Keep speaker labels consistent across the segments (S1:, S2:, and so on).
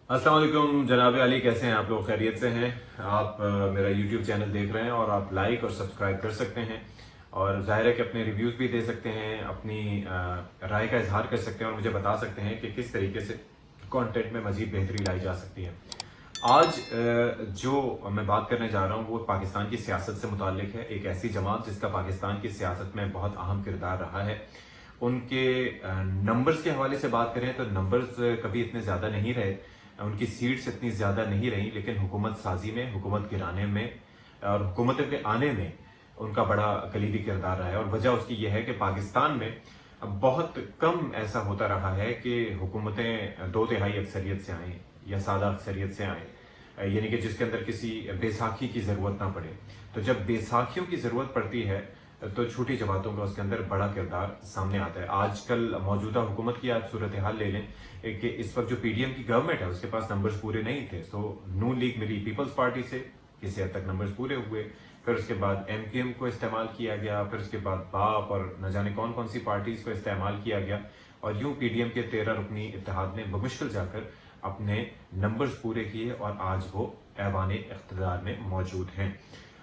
S1: अस्सलाम वालेकुम जनाब अली, कैसे हैं आप लोग? खैरियत से हैं? आप मेरा यूट्यूब चैनल देख रहे हैं और आप लाइक और सब्सक्राइब कर सकते हैं और ज़ाहिर है कि अपने रिव्यूज़ भी दे सकते हैं, अपनी राय का इजहार कर सकते हैं और मुझे बता सकते हैं कि किस तरीके से कंटेंट में मज़ीद बेहतरी लाई जा सकती है। आज जो मैं बात करने जा रहा हूँ वो पाकिस्तान की सियासत से मुताल्लिक है। एक ऐसी जमात जिसका पाकिस्तान की सियासत में बहुत अहम किरदार रहा है। उनके नंबर्स के हवाले से बात करें तो नंबर्स कभी इतने ज़्यादा नहीं रहे, उनकी सीट्स इतनी ज़्यादा नहीं रही, लेकिन हुकूमत साजी में, हुकूमत गिराने में और हुकूमत के आने में उनका बड़ा कलीदी किरदार रहा है। और वजह उसकी यह है कि पाकिस्तान में अब बहुत कम ऐसा होता रहा है कि हुकूमतें दो तिहाई अक्सरियत से आएँ या सादा अक्सरियत से आएँ, यानी कि जिसके अंदर किसी बैसाखी की ज़रूरत ना पड़े। तो जब बैसाखियों की ज़रूरत पड़ती है तो छोटी जमातों का उसके अंदर बड़ा किरदार सामने आता है। आजकल मौजूदा हुकूमत की आप सूरत हाल ले लें कि इस वक्त जो पीडीएम की गवर्नमेंट है उसके पास नंबर्स पूरे नहीं थे। सो नून लीग मिली पीपल्स पार्टी से, किसी हद तक नंबर्स पूरे हुए। फिर उसके बाद एमक्यूएम को इस्तेमाल किया गया, फिर उसके बाद बाप और न जाने कौन कौन सी पार्टीज को इस्तेमाल किया गया और यूं पीडीएम के 13 रुकनी इत्तेहाद ने बमुश्किल जाकर अपने नंबर्स पूरे किए और आज वो ऐवान इख्तिदार में मौजूद हैं।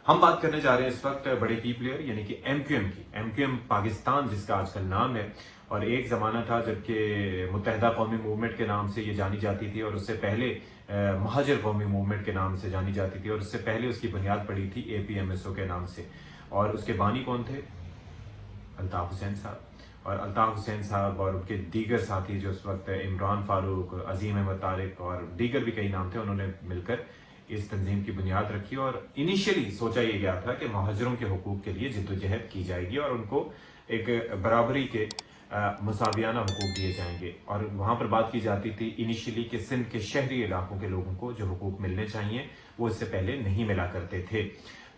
S1: हम बात करने जा रहे हैं इस वक्त बड़े की प्लेयर यानी कि एमक्यूएम की। एमक्यूएम पाकिस्तान जिसका आजकल नाम है, और एक ज़माना था जबकि मुत्तहिदा कौमी मूवमेंट के नाम से ये जानी जाती थी और उससे पहले महाजर कौमी मूवमेंट के नाम से जानी जाती थी और उससे पहले उसकी बुनियाद पड़ी थी एपीएमएसओ के नाम से। और उसके बानी कौन थे? अल्ताफ हुसैन साहब। और अल्ताफ हुसैन साहब और उनके दीगर साथी जो उस वक्त इमरान फारूक, अजीम अहमद तारिक और दीगर भी कई नाम थे, उन्होंने मिलकर इस तंजीम की बुनियाद रखी। और इनिशियली सोचा यह गया था कि महाजरों के हुकूक के लिए जिद्दोजहद की जाएगी और उनको एक बराबरी के मुसावियाना हुकूक दिए जाएंगे। और वहाँ पर बात की जाती थी इनिशियली कि सिंध के शहरी इलाकों के लोगों को जो हुकूक मिलने चाहिए वो इससे पहले नहीं मिला करते थे।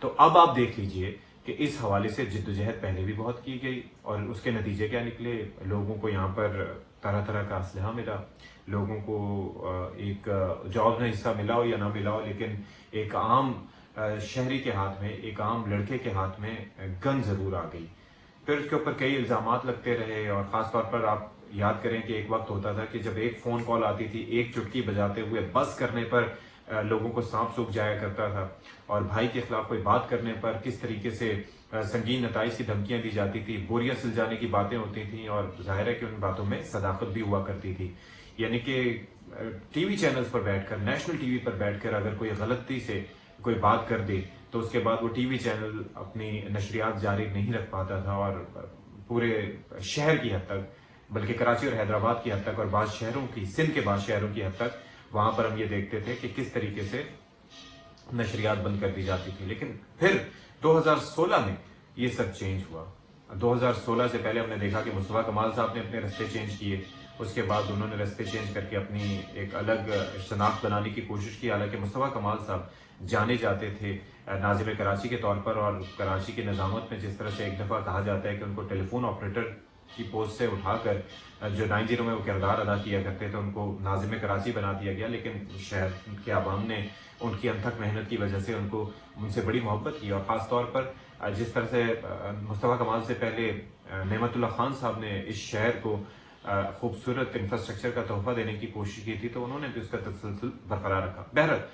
S1: तो अब आप देख लीजिए कि इस हवाले से जिद्दोजहद पहले भी बहुत की गई और उसके नतीजे क्या निकले। लोगों को यहाँ पर तरह तरह का असलहा मिला, लोगों को एक जॉब में हिस्सा मिला हो या ना मिला हो, लेकिन एक आम शहरी के हाथ में, एक आम लड़के के हाथ में गन ज़रूर आ गई। फिर उसके ऊपर कई इल्ज़ामात लगते रहे और ख़ास तौर पर आप याद करें कि एक वक्त होता था कि जब एक फ़ोन कॉल आती थी, एक चुटकी बजाते हुए बस करने पर लोगों को सांप सूख जाया करता था और भाई के खिलाफ कोई बात करने पर किस तरीके से संगीन नताइज की धमकियां दी जाती थी, बोरियां सिल जाने की बातें होती थी और जाहिर है कि उन बातों में सदाकत भी हुआ करती थी। यानी कि टीवी चैनल्स पर बैठकर, नेशनल टीवी पर बैठकर अगर कोई गलती से कोई बात कर दे तो उसके बाद वो टीवी चैनल अपनी नशरियात जारी नहीं रख पाता था और पूरे शहर की हद तक, बल्कि कराची और हैदराबाद की हद तक और बाद शहरों की, सिंध के बाद शहरों की हद तक वहां पर हम ये देखते थे कि किस तरीके से नशरियात बंद कर दी जाती थी। लेकिन फिर 2016 में ये सब चेंज हुआ। 2016 से पहले हमने देखा कि मुस्तफा कमाल साहब ने अपने रास्ते चेंज किए, उसके बाद उन्होंने रास्ते चेंज करके अपनी एक अलग शनाख्त बनाने की कोशिश की। हालांकि मुस्तफा कमाल साहब जाने जाते थे नाजिम कराची के तौर पर और कराची की निज़ामत में जिस तरह से एक दफ़ा कहा जाता है कि उनको टेलीफोन ऑपरेटर की पोस्ट से उठाकर जो 90 में वो किरदार अदा किया करते थे उनको नाजिम कराची बना दिया गया। लेकिन शहर के आवाम ने उनकी अनथक मेहनत की वजह से उनको उनसे बड़ी मोहब्बत की और ख़ास तौर पर जिस तरह से मुस्तफा कमाल से पहले नेमतुल्लाह खान साहब ने इस शहर को खूबसूरत इंफ्रास्ट्रक्चर का तोहफा देने की कोशिश की थी तो उन्होंने भी उसका तसलसल बरकरार रखा। बहरहाल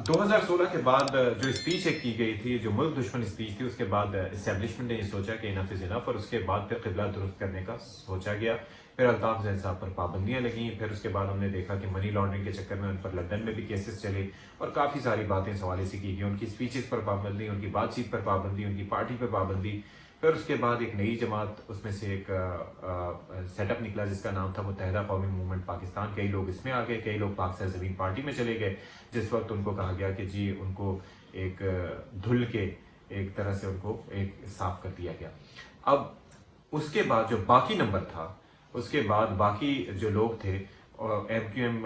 S1: 2016 के बाद जो स्पीच एक की गई थी, जो मुल्क दुश्मन स्पीच थी, उसके बाद इस्टेब्लिशमेंट ने ये सोचा कि इनफ इज इनफ और उसके बाद फिर किबला दुरुस्त करने का सोचा गया। फिर अल्ताफ हुसैन साहब पर पाबंदियां लगी। फिर उसके बाद हमने देखा कि मनी लॉन्ड्रिंग के चक्कर में उन पर लंदन में भी केसेस चले और काफ़ी सारी बातें इस हवाले से की गई। उनकी स्पीचेस पर पाबंदी, उनकी बातचीत पर पाबंदी, उनकी पार्टी पर पाबंदी। फिर उसके बाद एक नई जमात, उसमें से एक सेटअप निकला जिसका नाम था मुत्तहिदा कौमी मूवमेंट पाकिस्तान। कई लोग इसमें आ गए, कई लोग पाक ज़मीन पार्टी में चले गए, जिस वक्त उनको कहा गया कि जी उनको एक धुल के एक तरह से उनको एक साफ कर दिया गया। अब उसके बाद जो बाकी नंबर था, उसके बाद बाकी जो लोग थे और एमक्यूएम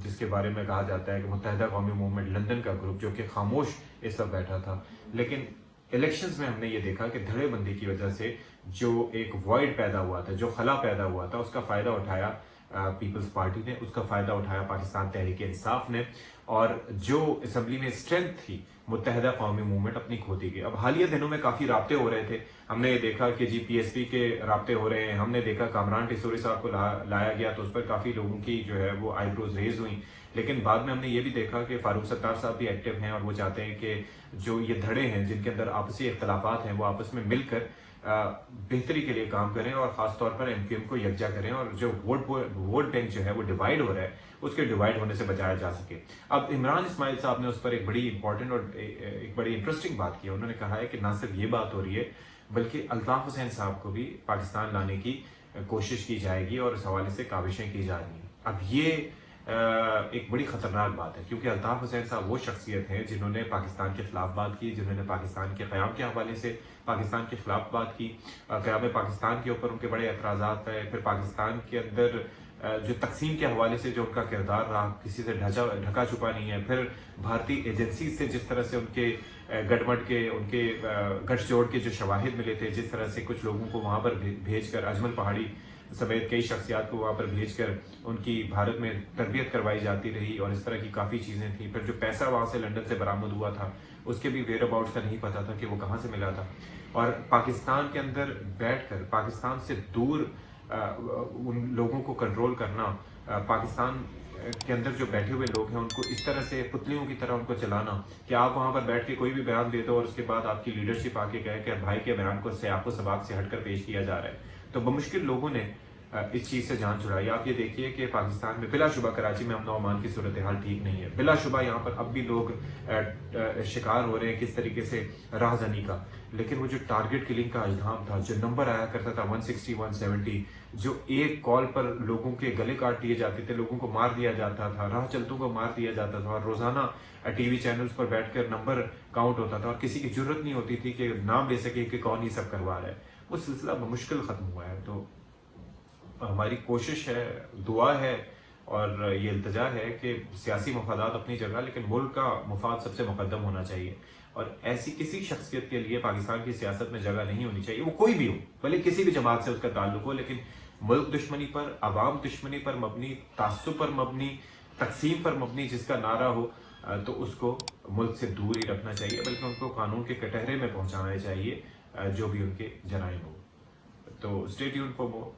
S1: जिसके बारे में कहा जाता है कि मुत्तहिदा कौमी मूवमेंट लंदन का ग्रुप जो कि खामोश इस वक्त बैठा था, लेकिन इलेक्शंस में हमने ये देखा कि धड़ेबंदी की वजह से जो एक वॉइड पैदा हुआ था, जो खला पैदा हुआ था, उसका फ़ायदा उठाया पीपल्स पार्टी ने, उसका फ़ायदा उठाया पाकिस्तान तहरीक इंसाफ ने, और जो असम्बली में स्ट्रेंथ थी मुत्तहदा कौमी मूवमेंट अपनी खोती गई। अब हालिया दिनों में काफ़ी राब्ते हो रहे थे, हमने ये देखा कि जी PSP के राब्ते हो रहे हैं, हमने देखा कामरान टिसूरी साहब को लाया गया तो उस पर काफ़ी लोगों की जो है वो आईब्रोज रेज हुई, लेकिन बाद में हमने ये भी देखा कि फारूक सत्तार साहब भी एक्टिव हैं और वो चाहते हैं कि जो ये धड़े हैं जिनके अंदर आपसी इख्तलाफात हैं वो आपस में मिलकर बेहतरी के लिए काम करें और ख़ास तौर पर MQM को यकजा करें, और जो वोट बैंक जो है वो डिवाइड हो रहा है उसके डिवाइड होने से बचाया जा सके। अब इमरान इस्माइल साहब ने उस पर एक बड़ी इंपॉर्टेंट और एक बड़ी इंटरेस्टिंग बात की। उन्होंने कहा है कि ना सिर्फ ये बात हो रही है बल्कि अल्ताफ हुसैन साहब को भी पाकिस्तान लाने की कोशिश की जाएगी और इस हवाले से काविशें की जा रही हैं। अब ये एक बड़ी ख़तरनाक बात है, क्योंकि अल्ताफ हुसैन साहब वो शख्सियत हैं जिन्होंने पाकिस्तान के ख़िलाफ़ बात की, जिन्होंने पाकिस्तान के क़याम के हवाले से पाकिस्तान के ख़िलाफ़ बात की, क़याम पाकिस्तान के ऊपर उनके बड़े एतराज़ात है, फिर पाकिस्तान के अंदर जो तकसीम के हवाले से जो उनका किरदार रहा, किसी से ढका छुपा नहीं है, फिर भारतीय एजेंसी से जिस तरह से उनके गठबंध के उनके गठजोड़ के जो शवाहिद मिले थे, जिस तरह से कुछ लोगों को वहाँ पर भेज कर, अजमल पहाड़ी समेत कई शख्सियात को वहाँ पर भेजकर उनकी भारत में तरबियत करवाई जाती रही, और इस तरह की काफ़ी चीज़ें थी। फिर जो पैसा वहाँ से लंदन से बरामद हुआ था उसके भी वेयर अबाउट्स का नहीं पता था कि वो कहाँ से मिला था, और पाकिस्तान के अंदर बैठकर पाकिस्तान से दूर उन लोगों को कंट्रोल करना, पाकिस्तान के अंदर जो बैठे हुए लोग हैं उनको इस तरह से पुतलियों की तरह उनको चलाना कि आप वहाँ पर बैठ के कोई भी बयान दे दो और उसके बाद आपकी लीडरशिप आके कहे कि भाई के बयान को सियाको सबाक से हटकर पेश किया जा रहा है। तो बमुश्किल लोगों ने इस चीज़ से जान छुड़ाई। आप ये देखिए कि पाकिस्तान में बिलाशुबा कराची में अमन और अमान की सूरत हाल ठीक नहीं है, बिलाशुबा यहाँ पर अब भी लोग शिकार हो रहे हैं किस तरीके से राहजनी का, लेकिन वो जो टारगेट किलिंग का अजधाम था, जो नंबर आया करता था 160 170, जो एक कॉल पर लोगों के गले काट दिए जाते थे, लोगों को मार दिया जाता था, राह चलतों को मार दिया जाता था, और रोजाना TV चैनल्स पर बैठकर नंबर काउंट होता था और किसी की जरूरत नहीं होती थी कि नाम ले सके कि कौन ये सब करवा रहा है। वो सिलसिला मुश्किल ख़त्म हुआ है। तो हमारी कोशिश है, दुआ है और ये इल्तजा है कि सियासी मफादात अपनी जगह, लेकिन मुल्क का मफाद सबसे मुकद्दम होना चाहिए, और ऐसी किसी शख्सियत के लिए पाकिस्तान की सियासत में जगह नहीं होनी चाहिए, वो कोई भी हो, भले किसी भी जमात से उसका ताल्लुक हो, लेकिन मुल्क दुश्मनी पर, अवाम दुश्मनी पर मबनी, तासुब पर मबनी, तकसीम पर मबनी जिसका नारा हो तो उसको मुल्क से दूर ही रखना चाहिए, बल्कि उनको कानून के कटहरे में पहुंचाना चाहिए जो भी उनके जराइम हो। तो स्टे ट्यून्ड फॉर मोर।